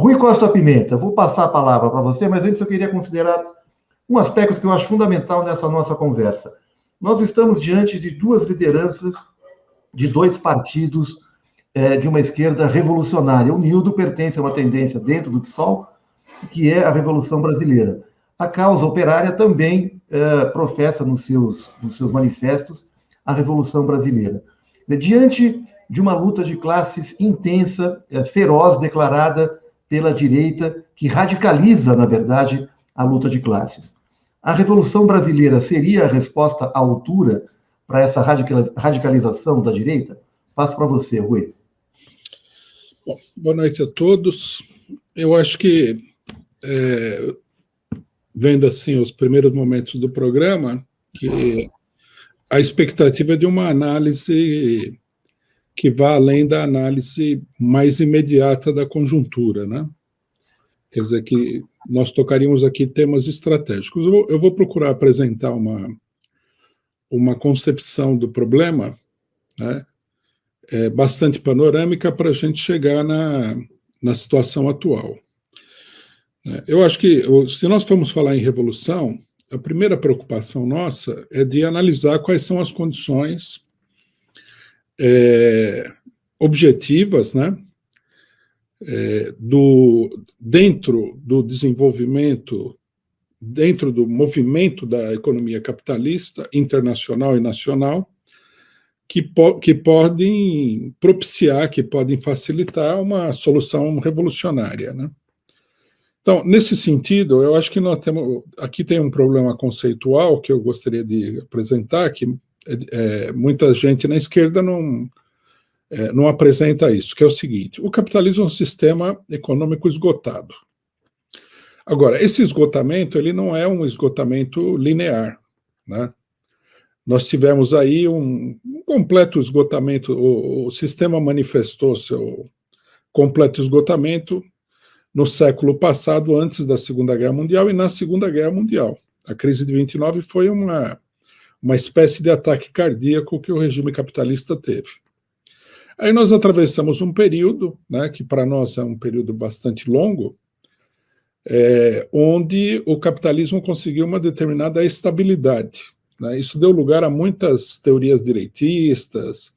Rui Costa Pimenta, vou passar a palavra para você, mas antes eu queria considerar um aspecto que eu acho fundamental nessa nossa conversa. Nós estamos diante de duas lideranças de dois partidos de uma esquerda revolucionária. O Nildo pertence a uma tendência dentro do PSOL, que é a Revolução Brasileira. A causa operária também professa nos seus manifestos a Revolução Brasileira. Diante de uma luta de classes intensa, feroz, declarada pela direita, que radicaliza, na verdade, a luta de classes. A Revolução Brasileira seria a resposta à altura para essa radicalização da direita? Passo para você, Rui. Bom, boa noite a todos. Eu acho que, vendo assim os primeiros momentos do programa, que a expectativa é de uma análise que vá além da análise mais imediata da conjuntura, né? Quer dizer, que nós tocaríamos aqui temas estratégicos. Eu vou procurar apresentar uma concepção do problema, né, bastante panorâmica para a gente chegar na situação atual. Eu acho que, se nós formos falar em revolução, a primeira preocupação nossa é de analisar quais são as condições objetivas, né, dentro do desenvolvimento, dentro do movimento da economia capitalista, internacional e nacional, que podem propiciar, que podem facilitar uma solução revolucionária, né? Então, nesse sentido, eu acho que nós temos, aqui tem um problema conceitual que eu gostaria de apresentar, que muita gente na esquerda não apresenta isso, que é o seguinte: o capitalismo é um sistema econômico esgotado. Agora, esse esgotamento, ele não é um esgotamento linear, né? Nós tivemos aí um completo esgotamento, o sistema manifestou seu completo esgotamento no século passado, antes da Segunda Guerra Mundial e na Segunda Guerra Mundial. A crise de 29 foi uma espécie de ataque cardíaco que o regime capitalista teve. Aí nós atravessamos um período, né, que para nós é um período bastante longo, onde o capitalismo conseguiu uma determinada estabilidade, né? Isso deu lugar a muitas teorias direitistas,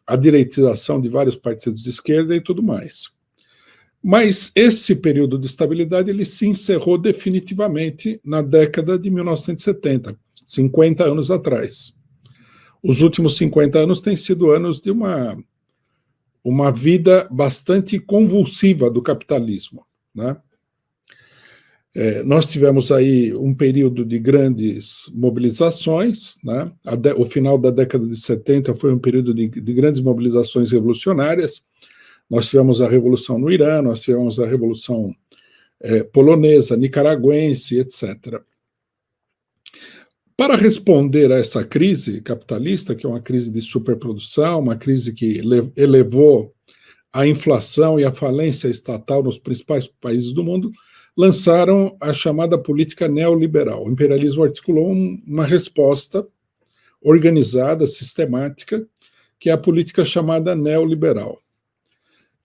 a direitização de vários partidos de esquerda e tudo mais. Mas esse período de estabilidade ele se encerrou definitivamente na década de 1970, 50 anos atrás. Os últimos 50 anos têm sido anos de uma vida bastante convulsiva do capitalismo, né? Nós tivemos aí um período de grandes mobilizações, né? O final da década de 70 foi um período de grandes mobilizações revolucionárias. Nós tivemos a Revolução no Irã, nós tivemos a Revolução polonesa, nicaragüense, etc. Para responder a essa crise capitalista, que é uma crise de superprodução, uma crise que elevou a inflação e a falência estatal nos principais países do mundo, lançaram a chamada política neoliberal. O imperialismo articulou uma resposta organizada, sistemática, que é a política chamada neoliberal,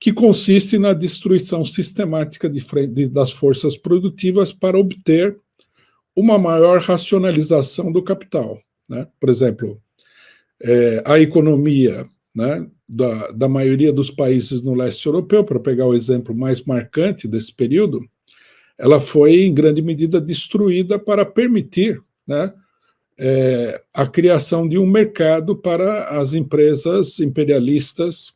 que consiste na destruição sistemática das forças produtivas para obter uma maior racionalização do capital, né? Por exemplo, a economia, né, da maioria dos países no leste europeu, para pegar o exemplo mais marcante desse período, ela foi, em grande medida, destruída para permitir, né, a criação de um mercado para as empresas imperialistas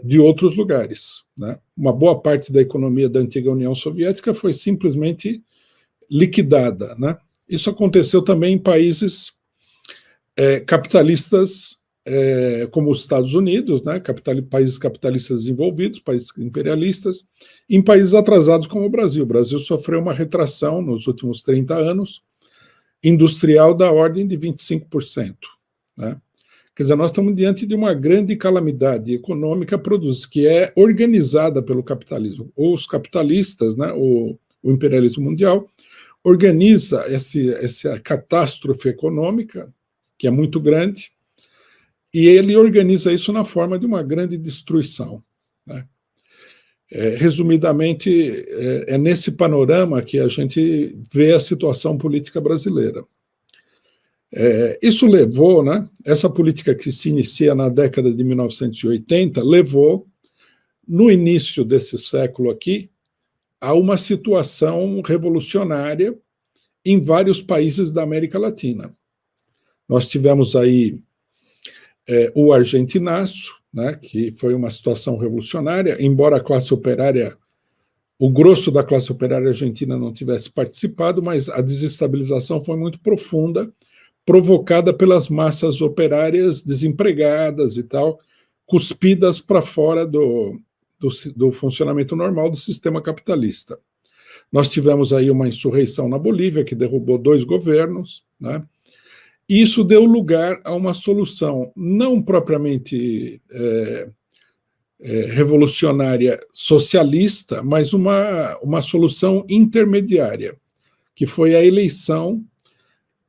de outros lugares, né? Uma boa parte da economia da antiga União Soviética foi simplesmente liquidada, né? Isso aconteceu também em países capitalistas como os Estados Unidos, né? Países capitalistas desenvolvidos, países imperialistas, em países atrasados como o Brasil. O Brasil sofreu uma retração nos últimos 30 anos, industrial da ordem de 25%, né? Quer dizer, nós estamos diante de uma grande calamidade econômica que é organizada pelo capitalismo. Os capitalistas, né, o imperialismo mundial, organiza essa catástrofe econômica, que é muito grande, e ele organiza isso na forma de uma grande destruição, né? Resumidamente, é nesse panorama que a gente vê a situação política brasileira. Isso levou, né, essa política que se inicia na década de 1980, levou, no início desse século aqui, a uma situação revolucionária em vários países da América Latina. Nós tivemos aí o Argentinaço, né, que foi uma situação revolucionária, embora a classe operária, o grosso da classe operária argentina não tivesse participado, mas a desestabilização foi muito profunda, provocada pelas massas operárias desempregadas e tal, cuspidas para fora do funcionamento normal do sistema capitalista. Nós tivemos aí uma insurreição na Bolívia, que derrubou 2 governos, né? E isso deu lugar a uma solução não propriamente revolucionária socialista, mas uma solução intermediária, que foi a eleição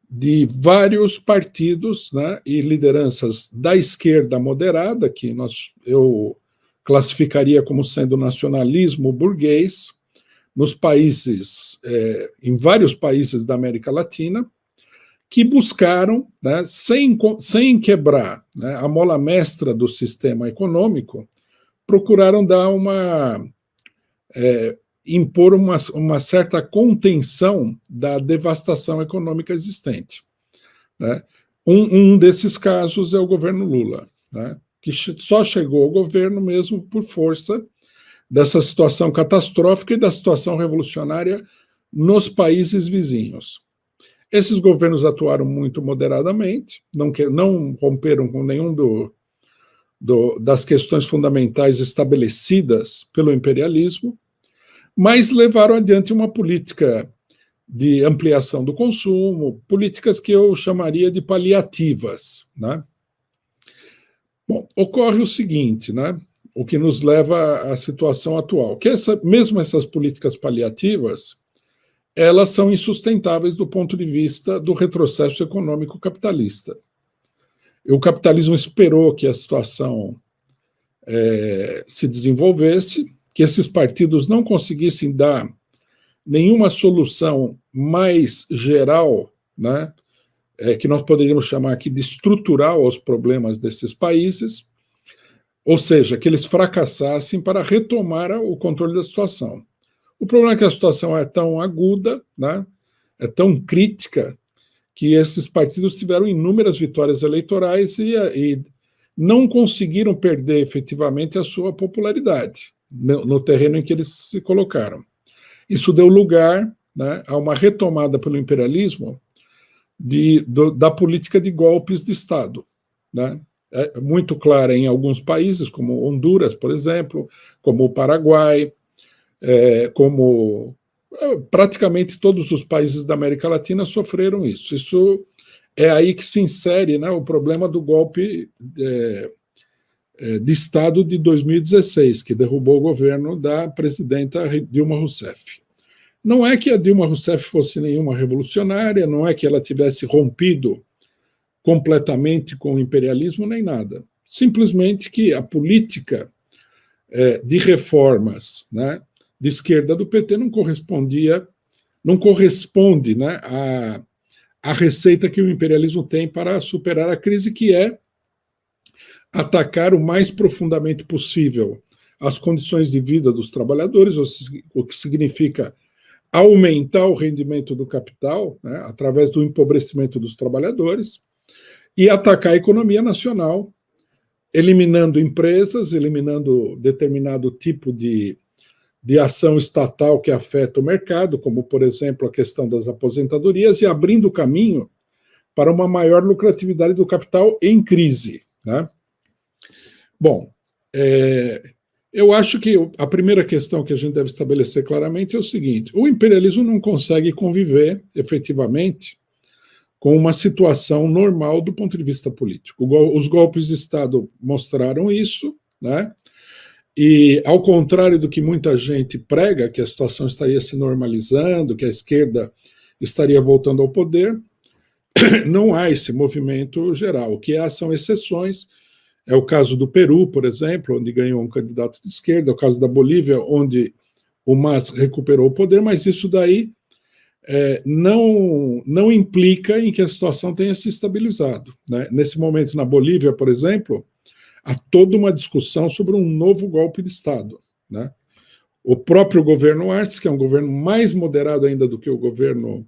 de vários partidos, né, e lideranças da esquerda moderada, que eu classificaria como sendo nacionalismo burguês, nos países, em vários países da América Latina, que buscaram, né, sem quebrar, né, a mola mestra do sistema econômico, procuraram dar impor uma certa contenção da devastação econômica existente, né? Um desses casos é o governo Lula, né, que só chegou ao governo mesmo por força dessa situação catastrófica e da situação revolucionária nos países vizinhos. Esses governos atuaram muito moderadamente, não romperam com nenhum das questões fundamentais estabelecidas pelo imperialismo, mas levaram adiante uma política de ampliação do consumo, políticas que eu chamaria de paliativas, né? Bom, ocorre o seguinte, né? O que nos leva à situação atual, que mesmo essas políticas paliativas, elas são insustentáveis do ponto de vista do retrocesso econômico capitalista. O capitalismo esperou que a situação se desenvolvesse, que esses partidos não conseguissem dar nenhuma solução mais geral, né, que nós poderíamos chamar aqui de estrutural aos problemas desses países, ou seja, que eles fracassassem para retomar o controle da situação. O problema é que a situação é tão aguda, né, é tão crítica, que esses partidos tiveram inúmeras vitórias eleitorais e não conseguiram perder efetivamente a sua popularidade no terreno em que eles se colocaram. Isso deu lugar, né, a uma retomada pelo imperialismo da política de golpes de Estado, né? É muito clara em alguns países, como Honduras, por exemplo, como o Paraguai, como praticamente todos os países da América Latina sofreram isso. Isso é aí que se insere, né, o problema do golpe de Estado de 2016, que derrubou o governo da presidenta Dilma Rousseff. Não é que a Dilma Rousseff fosse nenhuma revolucionária, não é que ela tivesse rompido completamente com o imperialismo, nem nada. Simplesmente que a política de reformas, né, de esquerda do PT não corresponde, né, à receita que o imperialismo tem para superar a crise, que é atacar o mais profundamente possível as condições de vida dos trabalhadores, o que significa aumentar o rendimento do capital, né, através do empobrecimento dos trabalhadores, e atacar a economia nacional, eliminando empresas, eliminando determinado tipo de ação estatal que afeta o mercado, como, por exemplo, a questão das aposentadorias, e abrindo caminho para uma maior lucratividade do capital em crise, né? Bom, eu acho que a primeira questão que a gente deve estabelecer claramente é o seguinte: o imperialismo não consegue conviver efetivamente com uma situação normal do ponto de vista político. Os golpes de Estado mostraram isso, né? E, ao contrário do que muita gente prega, que a situação estaria se normalizando, que a esquerda estaria voltando ao poder, não há esse movimento geral. O que há são exceções, É o caso do Peru, por exemplo, onde ganhou um candidato de esquerda, é o caso da Bolívia, onde o MAS recuperou o poder, mas isso daí não implica em que a situação tenha se estabilizado, né? Nesse momento, na Bolívia, por exemplo, há toda uma discussão sobre um novo golpe de Estado, né? O próprio governo Arce, que é um governo mais moderado ainda do que o governo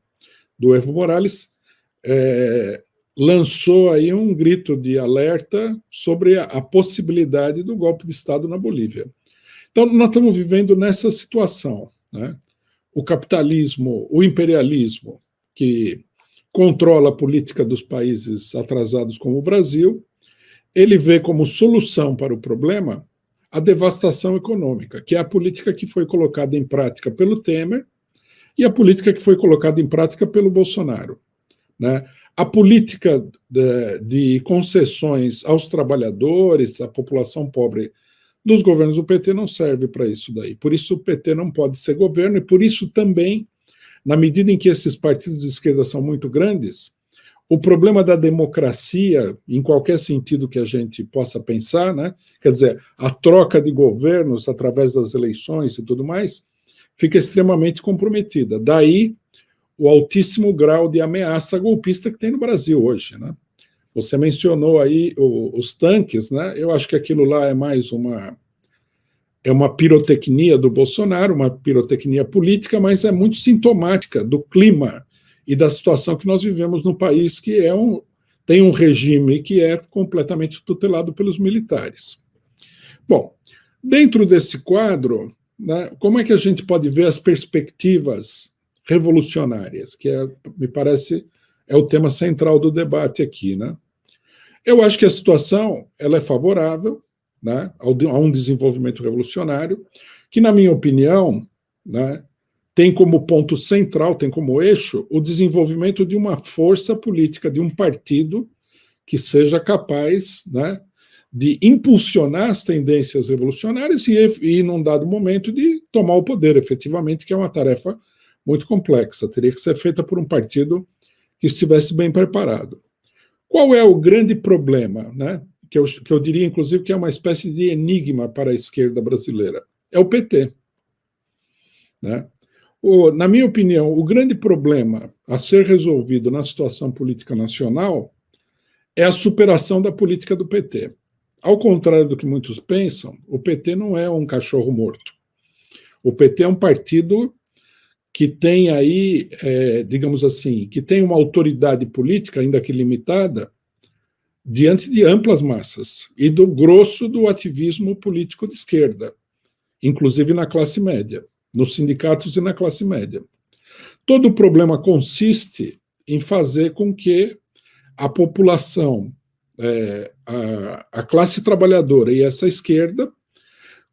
do Evo Morales, lançou aí um grito de alerta sobre a possibilidade do golpe de Estado na Bolívia. Então, nós estamos vivendo nessa situação, né? O capitalismo, o imperialismo, que controla a política dos países atrasados como o Brasil, ele vê como solução para o problema a devastação econômica, que é a política que foi colocada em prática pelo Temer e a política que foi colocada em prática pelo Bolsonaro, né? A política de concessões aos trabalhadores, à população pobre dos governos do PT não serve para isso daí. Por isso o PT não pode ser governo e por isso também, na medida em que esses partidos de esquerda são muito grandes, o problema da democracia, em qualquer sentido que a gente possa pensar, né? Quer dizer, a troca de governos através das eleições e tudo mais, fica extremamente comprometida. Daí o altíssimo grau de ameaça golpista que tem no Brasil hoje, né? Você mencionou aí os tanques, né? Eu acho que aquilo lá é mais uma pirotecnia do Bolsonaro, uma pirotecnia política, mas é muito sintomática do clima e da situação que nós vivemos no país, que tem um regime que é completamente tutelado pelos militares. Bom, dentro desse quadro, né, como é que a gente pode ver as perspectivas revolucionárias, que me parece é o tema central do debate aqui, né? Eu acho que a situação ela é favorável, né, a um desenvolvimento revolucionário, que, na minha opinião, né, tem como ponto central, tem como eixo, o desenvolvimento de uma força política, de um partido que seja capaz, né, de impulsionar as tendências revolucionárias e, num dado momento, de tomar o poder, efetivamente, que é uma tarefa muito complexa. Teria que ser feita por um partido que estivesse bem preparado. Qual é o grande problema, né? Que eu diria, inclusive, que é uma espécie de enigma para a esquerda brasileira? É o PT. Né? Na minha opinião, o grande problema a ser resolvido na situação política nacional é a superação da política do PT. Ao contrário do que muitos pensam, o PT não é um cachorro morto. O PT é um partido que tem aí, digamos assim, que tem uma autoridade política, ainda que limitada, diante de amplas massas e do grosso do ativismo político de esquerda, inclusive na classe média, nos sindicatos e na classe média. Todo o problema consiste em fazer com que a população, a classe trabalhadora e essa esquerda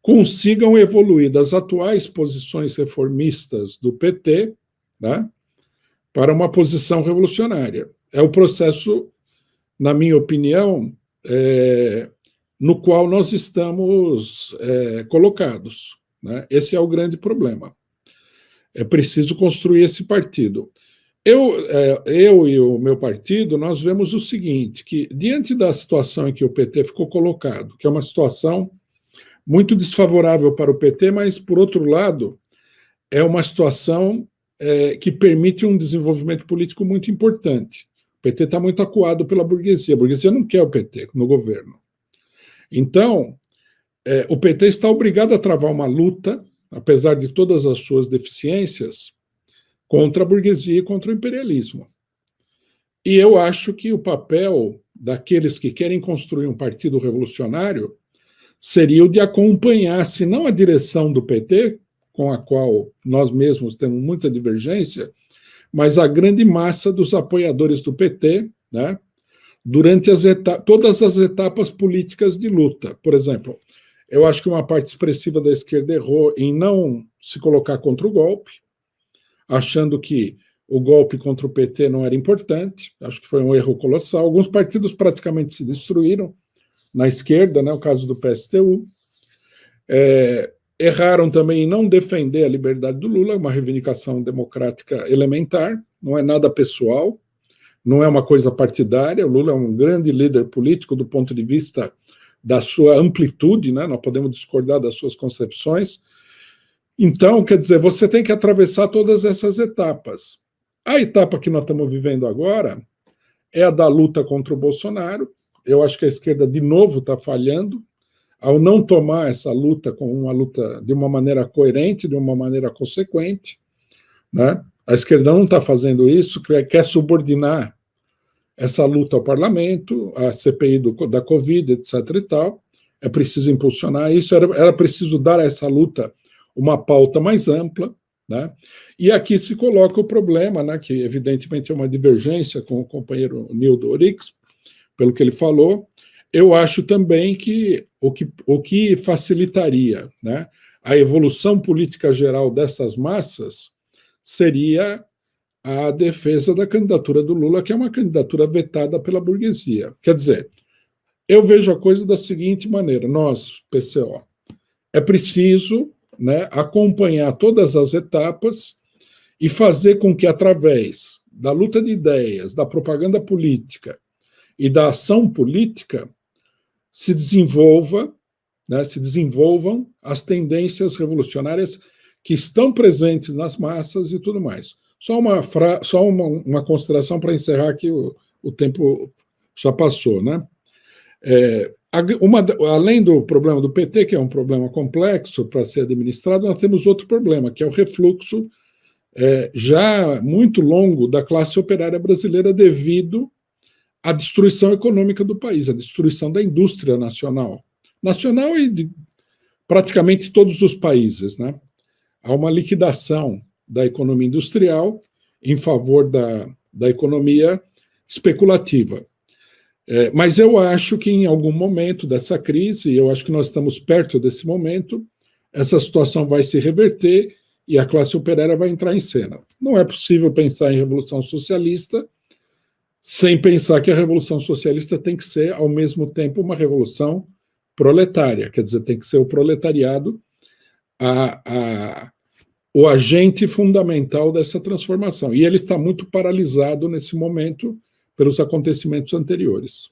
consigam evoluir das atuais posições reformistas do PT, né, para uma posição revolucionária. É o processo, na minha opinião, no qual nós estamos colocados. Né? Esse é o grande problema. É preciso construir esse partido. Eu e o meu partido, nós vemos o seguinte, que diante da situação em que o PT ficou colocado, que é uma situação muito desfavorável para o PT, mas, por outro lado, é uma situação que permite um desenvolvimento político muito importante. O PT está muito acuado pela burguesia. A burguesia não quer o PT no governo. Então, o PT está obrigado a travar uma luta, apesar de todas as suas deficiências, contra a burguesia e contra o imperialismo. E eu acho que o papel daqueles que querem construir um partido revolucionário seria o de acompanhar, se não a direção do PT, com a qual nós mesmos temos muita divergência, mas a grande massa dos apoiadores do PT, né, durante todas as etapas políticas de luta. Por exemplo, eu acho que uma parte expressiva da esquerda errou em não se colocar contra o golpe, achando que o golpe contra o PT não era importante. Acho que foi um erro colossal. Alguns partidos praticamente se destruíram na esquerda, né, o caso do PSTU. Erraram também em não defender a liberdade do Lula, uma reivindicação democrática elementar, não é nada pessoal, não é uma coisa partidária. O Lula é um grande líder político do ponto de vista da sua amplitude, né? Nós podemos discordar das suas concepções. Então, quer dizer, você tem que atravessar todas essas etapas. A etapa que nós estamos vivendo agora é a da luta contra o Bolsonaro. Eu acho que a esquerda, de novo, está falhando ao não tomar essa luta como uma luta de uma maneira coerente, de uma maneira consequente, né? A esquerda não está fazendo isso, quer subordinar essa luta ao parlamento, a CPI da Covid, etc. e tal. É preciso impulsionar isso, era preciso dar a essa luta uma pauta mais ampla, né? E aqui se coloca o problema, né, que evidentemente é uma divergência com o companheiro Nildo Orix, pelo que ele falou. Eu acho também que o que facilitaria, né, a evolução política geral dessas massas seria a defesa da candidatura do Lula, que é uma candidatura vetada pela burguesia. Quer dizer, eu vejo a coisa da seguinte maneira: nós, PCO, é preciso, né, acompanhar todas as etapas e fazer com que, através da luta de ideias, da propaganda política e da ação política, se desenvolvam as tendências revolucionárias que estão presentes nas massas e tudo mais. Só uma consideração para encerrar, que o tempo já passou, né? Além do problema do PT, que é um problema complexo para ser administrado, nós temos outro problema, que é o refluxo já muito longo da classe operária brasileira devido à destruição econômica do país, à destruição da indústria nacional e de praticamente todos os países, né? Há uma liquidação da economia industrial em favor da economia especulativa. Mas eu acho que em algum momento dessa crise, eu acho que nós estamos perto desse momento, essa situação vai se reverter e a classe operária vai entrar em cena. Não é possível pensar em revolução socialista sem pensar que a revolução socialista tem que ser, ao mesmo tempo, uma revolução proletária, quer dizer, tem que ser o proletariado o agente fundamental dessa transformação. E ele está muito paralisado nesse momento pelos acontecimentos anteriores.